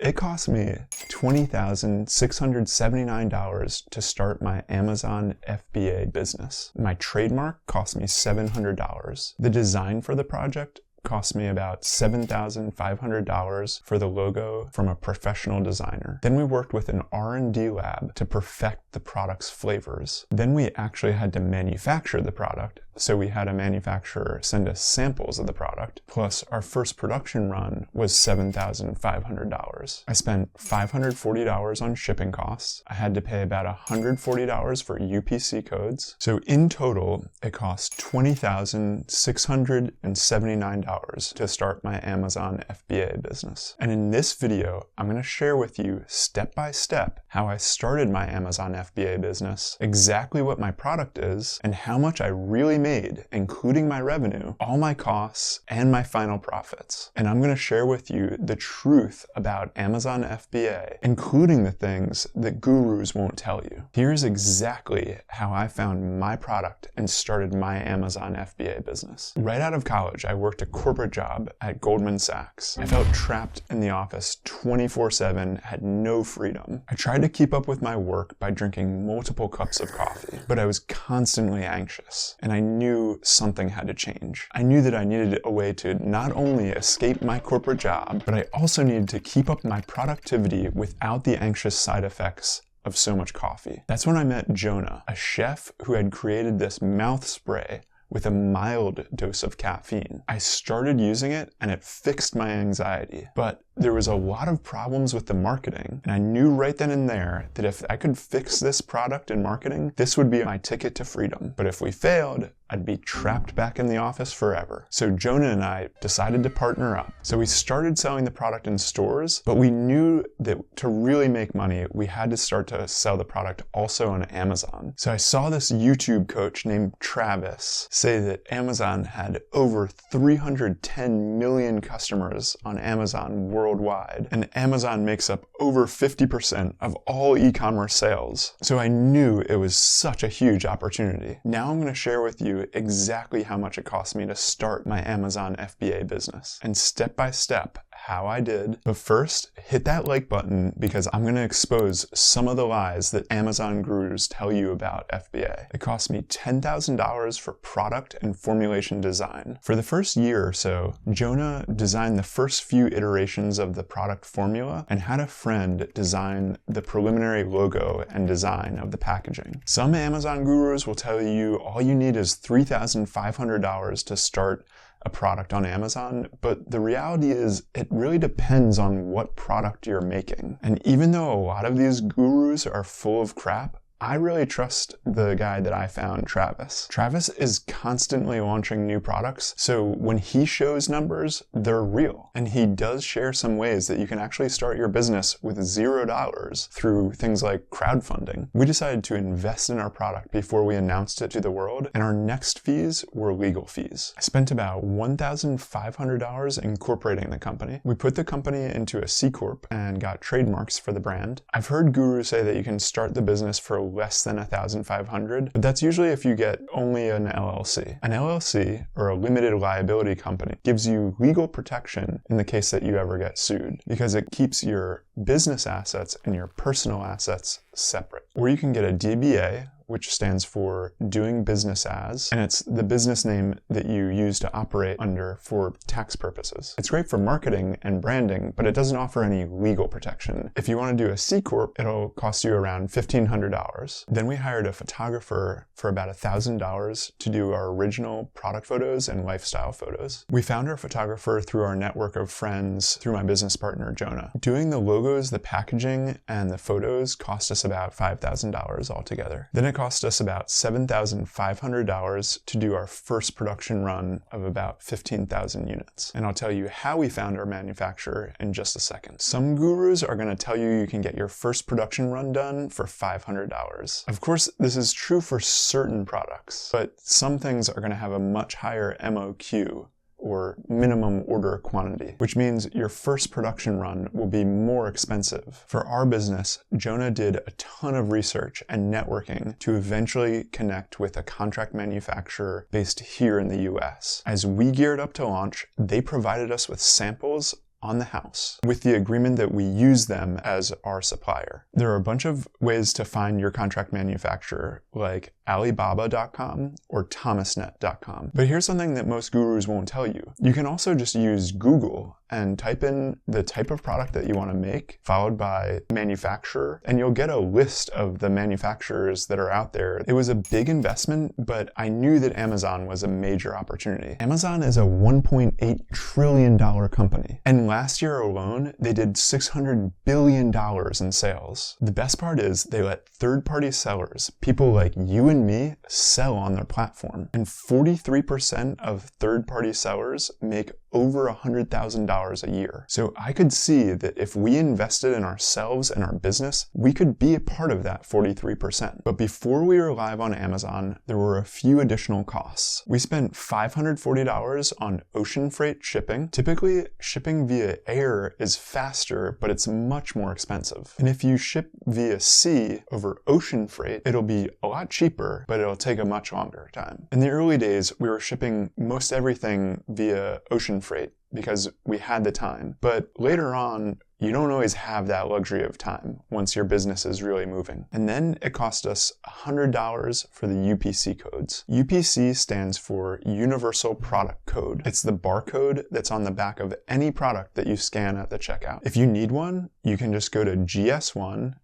It cost me $20,679 to start my Amazon FBA business. My trademark cost me $700. The design for the project cost me about $7,500 for the logo from a professional designer. Then we worked with an R&D lab to perfect the product's flavors. Then we actually had to manufacture the product, so we had a manufacturer send us samples of the product, plus our first production run was $7,500. I spent $540 on shipping costs. I had to pay about $140 for UPC codes. So in total, it cost $20,679 to start my Amazon FBA business. And in this video, I'm going to share with you step by step how I started my Amazon FBA business, exactly what my product is, and how much I really made, including my revenue, all my costs, and my final profits. And I'm going to share with you the truth about Amazon FBA, including the things that gurus won't tell you. Here's exactly how I found my product and started my Amazon FBA business. Right out of college, I worked a corporate job at Goldman Sachs. I felt trapped in the office 24/7, had no freedom. I tried to keep up with my work by drinking multiple cups of coffee, but I was constantly anxious, and I knew something had to change. I knew that I needed a way to not only escape my corporate job, but I also needed to keep up my productivity without the anxious side effects of so much coffee. That's when I met Jonah, a chef who had created this mouth spray with a mild dose of caffeine. I started using it and it fixed my anxiety, but there was a lot of problems with the marketing, and I knew right then and there that if I could fix this product in marketing, this would be my ticket to freedom. But if we failed, I'd be trapped back in the office forever. So Jonah and I decided to partner up. So we started selling the product in stores, but we knew that to really make money, we had to start to sell the product also on Amazon. So I saw this YouTube coach named Travis say that Amazon had over 310 million customers on Amazon worldwide, and Amazon makes up over 50% of all e-commerce sales. So I knew it was such a huge opportunity. Now I'm going to share with you exactly how much it cost me to start my Amazon FBA business, and step by step how I did. But first, hit that like button because I'm going to expose some of the lies that Amazon gurus tell you about FBA. It cost me $10,000 for product and formulation design. For the first year or so, Jonah designed the first few iterations of the product formula and had a friend design the preliminary logo and design of the packaging. Some Amazon gurus will tell you all you need is $3,500 to start a product on Amazon, but the reality is it really depends on what product you're making. And even though a lot of these gurus are full of crap, I really trust the guy that I found, Travis. Travis is constantly launching new products, so when he shows numbers, they're real. And he does share some ways that you can actually start your business with $0 through things like crowdfunding. We decided to invest in our product before we announced it to the world, and our next fees were legal fees. I spent about $1,500 incorporating the company. We put the company into a C Corp and got trademarks for the brand. I've heard gurus say that you can start the business for less than $1,500, but that's usually if you get only an LLC. An LLC, or a limited liability company, gives you legal protection in the case that you ever get sued, because it keeps your business assets and your personal assets separate. Or you can get a DBA, which stands for doing business as, and it's the business name that you use to operate under for tax purposes. It's great for marketing and branding, but it doesn't offer any legal protection. If you want to do a C Corp, it'll cost you around $1,500. Then we hired a photographer for about $1,000 to do our original product photos and lifestyle photos. We found our photographer through our network of friends, through my business partner, Jonah. Doing the logos, the packaging, and the photos cost us about $5,000 altogether. Then it cost us about $7,500 to do our first production run of about 15,000 units. And I'll tell you how we found our manufacturer in just a second. Some gurus are going to tell you you can get your first production run done for $500. Of course, this is true for certain products, but some things are going to have a much higher MOQ, or minimum order quantity, which means your first production run will be more expensive. For our business, Jonah did a ton of research and networking to eventually connect with a contract manufacturer based here in the US. As we geared up to launch, they provided us with samples on the house with the agreement that we use them as our supplier. There are a bunch of ways to find your contract manufacturer, like Alibaba.com or Thomasnet.com. But here's something that most gurus won't tell you. You can also just use Google and type in the type of product that you want to make, followed by manufacturer, and you'll get a list of the manufacturers that are out there. It was a big investment, but I knew that Amazon was a major opportunity. Amazon is a $1.8 trillion company, and last year alone, they did $600 billion in sales. The best part is they let third-party sellers, people like you and me, sell on their platform, and 43% of third-party sellers make over $100,000 a year. So I could see that if we invested in ourselves and our business, we could be a part of that 43%. But before we were live on Amazon, there were a few additional costs. We spent $540 on ocean freight shipping. Typically, shipping via air is faster, but it's much more expensive. And if you ship via sea over ocean freight, it'll be a lot cheaper, but it'll take a much longer time. In the early days, we were shipping most everything via ocean freight because we had the time. But later on, you don't always have that luxury of time once your business is really moving. And then it cost us $100 for the UPC codes. UPC stands for Universal Product Code. It's the barcode that's on the back of any product that you scan at the checkout. If you need one, you can just go to gs1.org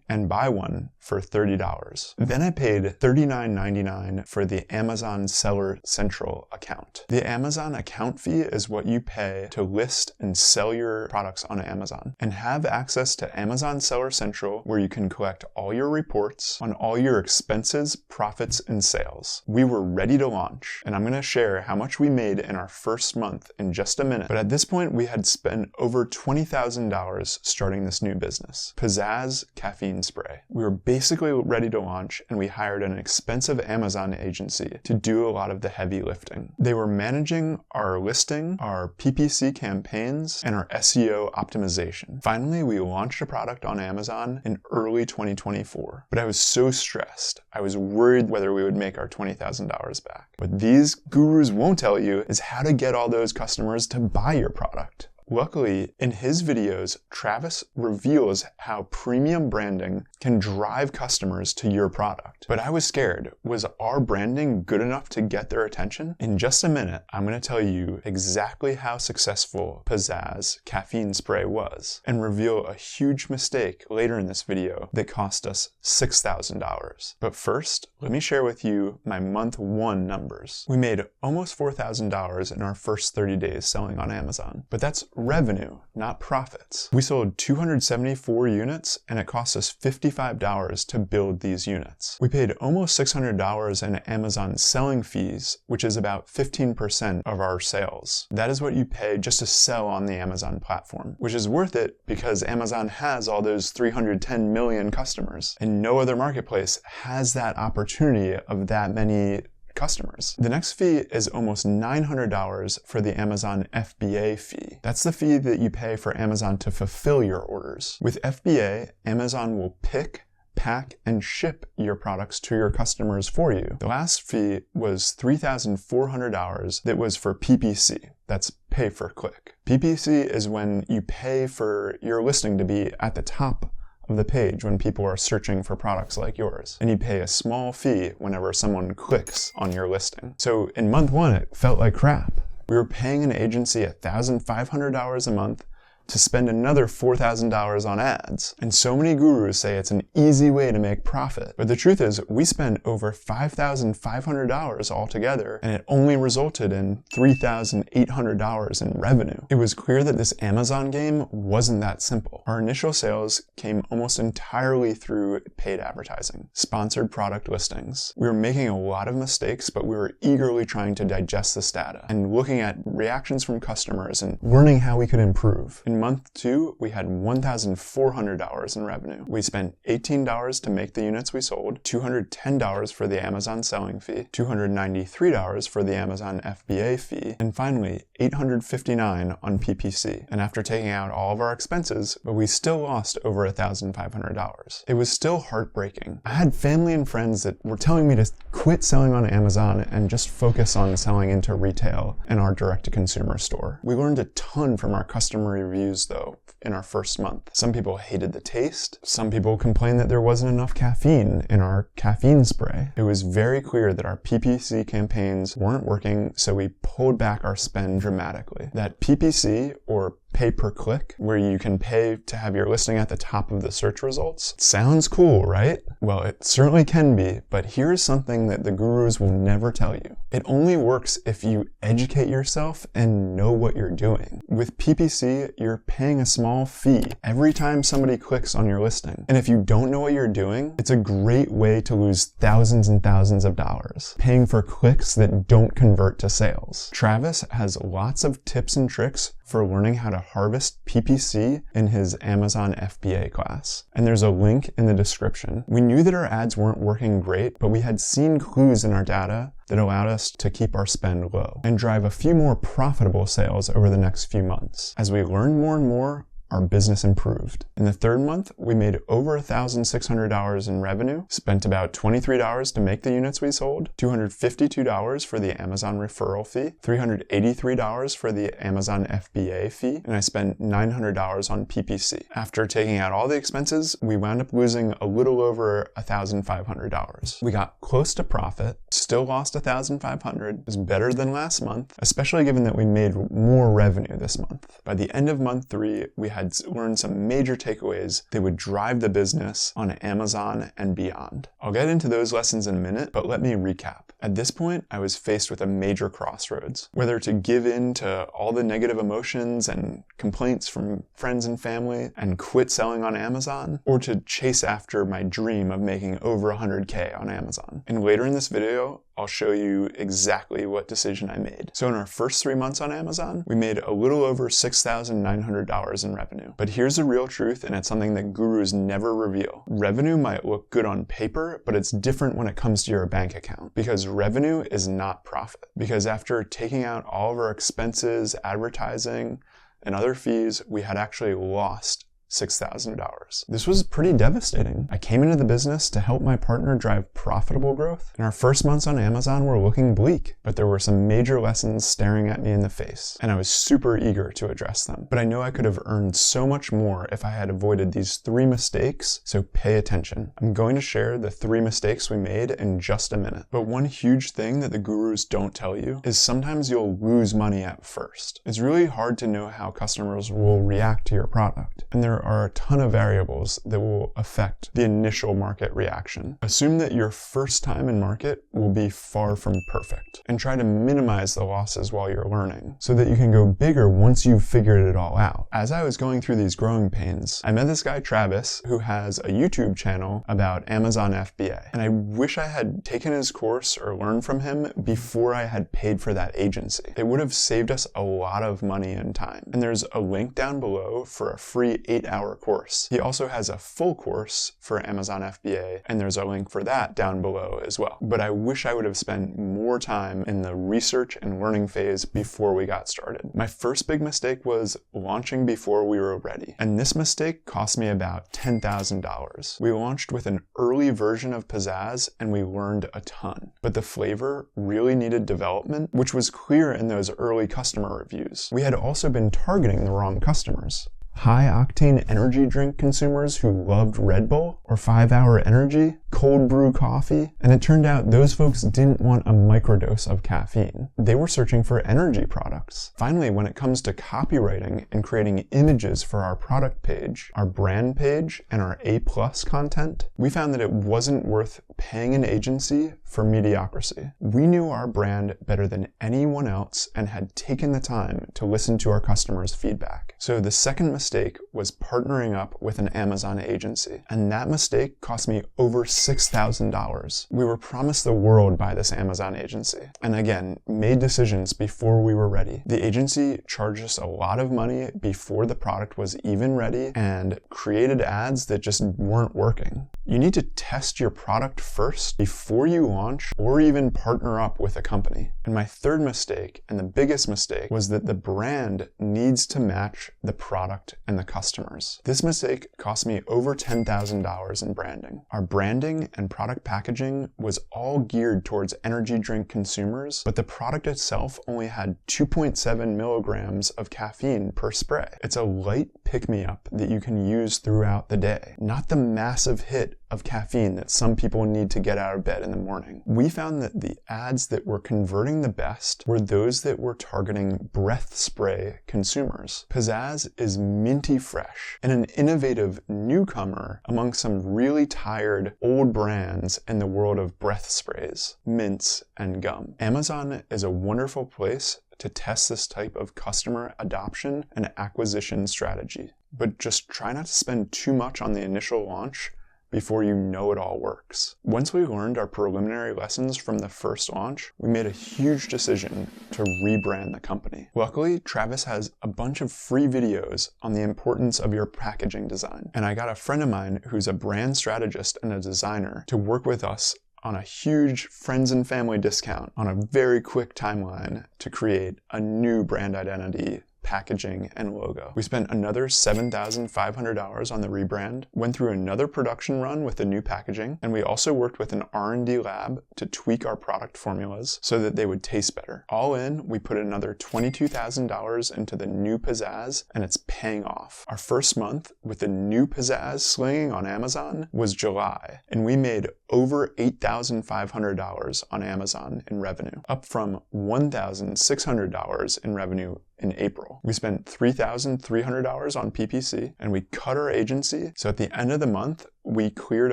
and buy one for $30. Then I paid $39.99 for the Amazon Seller Central account. The Amazon account fee is what you pay to list and sell your products on Amazon, and have access to Amazon Seller Central, where you can collect all your reports on all your expenses, profits, and sales. We were ready to launch, and I'm going to share how much we made in our first month in just a minute. But at this point, we had spent over $20,000 starting this new business, Pizzazz Caffeine Spray. We were basically ready to launch, and we hired an expensive Amazon agency to do a lot of the heavy lifting. They were managing our listing, our PPC campaigns, and our SEO optimization. Finally, we launched a product on Amazon in early 2024, but I was so stressed. I was worried whether we would make our $20,000 back. What these gurus won't tell you is how to get all those customers to buy your product. Luckily, in his videos, Travis reveals how premium branding can drive customers to your product. But I was scared. Was our branding good enough to get their attention? In just a minute, I'm going to tell you exactly how successful Pizzazz Caffeine Spray was, and reveal a huge mistake later in this video that cost us $6,000. But first, let me share with you my month 1 numbers. We made almost $4,000 in our first 30 days selling on Amazon, but that's revenue, not profits. We sold 274 units, and it cost us $55 to build these units. We paid almost $600 in Amazon selling fees, which is about 15% of our sales. That is what you pay just to sell on the Amazon platform, which is worth it because Amazon has all those 310 million customers, and no other marketplace has that opportunity of that many customers. The next fee is almost $900 for the Amazon FBA fee. That's the fee that you pay for Amazon to fulfill your orders. With FBA, Amazon will pick, pack, and ship your products to your customers for you. The last fee was $3,400 that was for PPC. That's pay per click. PPC is when you pay for your listing to be at the top of the page when people are searching for products like yours. And you pay a small fee whenever someone clicks on your listing. So in month 1, it felt like crap. We were paying an agency $1,500 a month to spend another $4,000 on ads. And so many gurus say it's an easy way to make profit. But the truth is, we spent over $5,500 altogether, and it only resulted in $3,800 in revenue. It was clear that this Amazon game wasn't that simple. Our initial sales came almost entirely through paid advertising, sponsored product listings. We were making a lot of mistakes, but we were eagerly trying to digest this data and looking at reactions from customers and learning how we could improve. In In month 2, we had $1,400 in revenue. We spent $18 to make the units we sold, $210 for the Amazon selling fee, $293 for the Amazon FBA fee, and finally $859 on PPC. And after taking out all of our expenses, but we still lost over $1,500. It was still heartbreaking. I had family and friends that were telling me to quit selling on Amazon and just focus on selling into retail and our direct-to-consumer store. We learned a ton from our customer reviews though in our first month. Some people hated the taste. Some people complained that there wasn't enough caffeine in our caffeine spray. It was very clear that our PPC campaigns weren't working, so we pulled back our spend dramatically. That PPC, or pay per click, where you can pay to have your listing at the top of the search results. Sounds cool, right? Well, it certainly can be, but here's something that the gurus will never tell you. It only works if you educate yourself and know what you're doing. With PPC, you're paying a small fee every time somebody clicks on your listing. And if you don't know what you're doing, it's a great way to lose thousands and thousands of dollars, paying for clicks that don't convert to sales. Travis has lots of tips and tricks for learning how to harvest PPC in his Amazon FBA class. And there's a link in the description. We knew that our ads weren't working great, but we had seen clues in our data that allowed us to keep our spend low and drive a few more profitable sales over the next few months. As we learned more and more, our business improved. In the third month, we made over $1,600 in revenue, spent about $23 to make the units we sold, $252 for the Amazon referral fee, $383 for the Amazon FBA fee, and I spent $900 on PPC. After taking out all the expenses, we wound up losing a little over $1,500. We got close to profit, still lost $1,500. It was better than last month, especially given that we made more revenue this month. By the end of month 3, we had learned some major takeaways that would drive the business on Amazon and beyond. I'll get into those lessons in a minute, but let me recap. At this point, I was faced with a major crossroads, whether to give in to all the negative emotions and complaints from friends and family and quit selling on Amazon, or to chase after my dream of making over 100K on Amazon. And later in this video, I'll show you exactly what decision I made. So in our first 3 months on Amazon, we made a little over $6,900 in revenue. But here's the real truth, and it's something that gurus never reveal. Revenue might look good on paper, but it's different when it comes to your bank account, because revenue is not profit. Because after taking out all of our expenses, advertising, and other fees, we had actually lost $6,000. This was pretty devastating. I came into the business to help my partner drive profitable growth, and our first months on Amazon were looking bleak, but there were some major lessons staring at me in the face, and I was super eager to address them. But I know I could have earned so much more if I had avoided these 3 mistakes, so pay attention. I'm going to share the 3 mistakes we made in just a minute. But one huge thing that the gurus don't tell you is sometimes you'll lose money at first. It's really hard to know how customers will react to your product, and there are a ton of variables that will affect the initial market reaction. Assume that your first time in market will be far from perfect, and try to minimize the losses while you're learning so that you can go bigger once you've figured it all out. As I was going through these growing pains, I met this guy Travis who has a YouTube channel about Amazon FBA, and I wish I had taken his course or learned from him before I had paid for that agency. It would have saved us a lot of money and time. And there's a link down below for a free 8-hour course. He also has a full course for Amazon FBA, and there's a link for that down below as well. But I wish I would have spent more time in the research and learning phase before we got started. My first big mistake was launching before we were ready, and this mistake cost me about $10,000. We launched with an early version of Pizzazz, and we learned a ton. But the flavor really needed development, which was clear in those early customer reviews. We had also been targeting the wrong customers. High-octane energy drink consumers who loved Red Bull or 5-Hour Energy, cold brew coffee, and it turned out those folks didn't want a microdose of caffeine. They were searching for energy products. Finally, when it comes to copywriting and creating images for our product page, our brand page, and our A+ content, we found that it wasn't worth paying an agency for mediocrity. We knew our brand better than anyone else and had taken the time to listen to our customers' feedback. So the second mistake was partnering up with an Amazon agency. And that mistake mistake cost me over $6,000. We were promised the world by this Amazon agency, and again, made decisions before we were ready. The agency charged us a lot of money before the product was even ready and created ads that just weren't working. You need to test your product first before you launch or even partner up with a company. And my third mistake, and the biggest mistake, was that the brand needs to match the product and the customers. This mistake cost me over $10,000 in branding. Our branding and product packaging was all geared towards energy drink consumers, but the product itself only had 2.7 milligrams of caffeine per spray. It's a light pick-me-up that you can use throughout the day, not the massive hit of caffeine that some people need to get out of bed in the morning. We found that the ads that were converting the best were those that were targeting breath spray consumers. Pizzazz is minty fresh and an innovative newcomer among some really tired old brands in the world of breath sprays, mints, and gum. Amazon is a wonderful place to test this type of customer adoption and acquisition strategy, but just try not to spend too much on the initial launch before you know it all works. Once we learned our preliminary lessons from the first launch, we made a huge decision to rebrand the company. Luckily, Travis has a bunch of free videos on the importance of your packaging design, and I got a friend of mine who's a brand strategist and a designer to work with us on a huge friends and family discount on a very quick timeline to create a new brand identity, packaging, and logo. We spent another $7,500 on the rebrand, went through another production run with the new packaging, and we also worked with an R&D lab to tweak our product formulas so that they would taste better. All in, we put another $22,000 into the new Pizzazz, and it's paying off. Our first month with the new Pizzazz slinging on Amazon was July, and we made over $8,500 on Amazon in revenue, up from $1,600 in revenue in April. We spent $3,300 on PPC, and we cut our agency, so at the end of the month, we cleared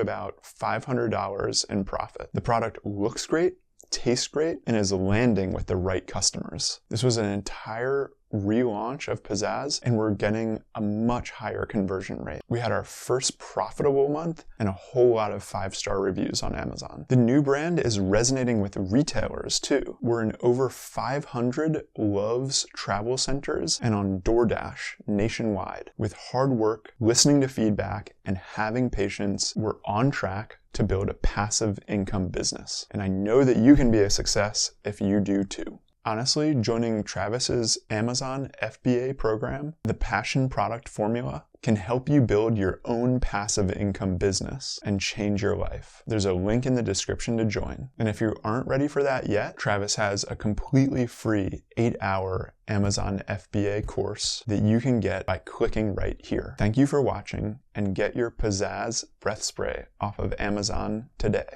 about $500 in profit. The product looks great, tastes great, and is landing with the right customers. This was an entire relaunch of Pizzazz, and we're getting a much higher conversion rate. We had our first profitable month and a whole lot of 5-star reviews on Amazon. The new brand is resonating with retailers too. We're in over 500 Love's travel centers and on DoorDash nationwide. With hard work, listening to feedback, and having patience, we're on track to build a passive income business. And I know that you can be a success if you do too. Honestly, joining Travis's Amazon FBA program, the Passion Product Formula, can help you build your own passive income business and change your life. There's a link in the description to join. And if you aren't ready for that yet, Travis has a completely free 8-hour Amazon FBA course that you can get by clicking right here. Thank you for watching, and get your Pizzazz breath spray off of Amazon today.